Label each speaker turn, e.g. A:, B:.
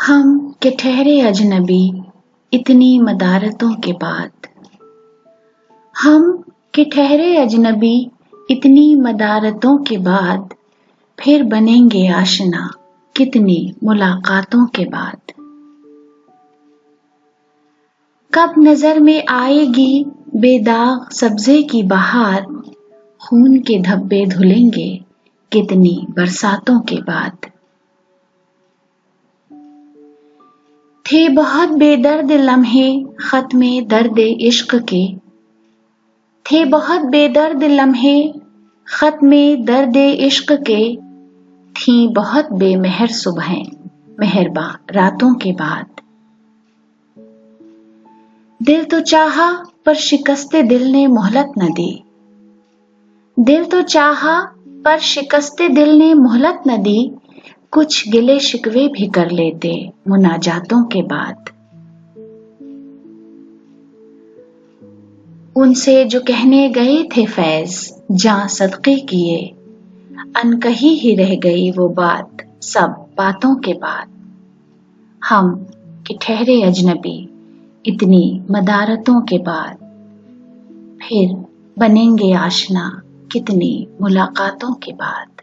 A: हम के ठहरे अजनबी इतनी मदारतों के बाद। हम के ठहरे अजनबी इतनी मदारतों के बाद, फिर बनेंगे आशना कितनी मुलाकातों के बाद। कब नजर में आएगी बेदाग सब्जे की बहार, खून के धब्बे धुलेंगे कितनी बरसातों के बाद। थे बहुत बेदर्द लम्हे खत्मे दर्द इश्क के, थे बहुत बेदर्द लम्हे खत्मे दर्द इश्क के, थी बहुत बेमेहर सुबहें मेहरबां रातों के बाद। दिल तो चाहा पर शिकस्ते दिल ने मोहलत न दी, दिल तो चाहा पर शिकस्ते दिल ने मोहलत न दी, कुछ गिले शिकवे भी कर लेते मुनाजातों के बाद। उनसे जो कहने गए थे फैज जां सदके किए, अनकही ही रह गई वो बात सब बातों के बाद। हम कि ठहरे अजनबी इतनी मदारतों के बाद, फिर बनेंगे आशना कितनी मुलाकातों के बाद।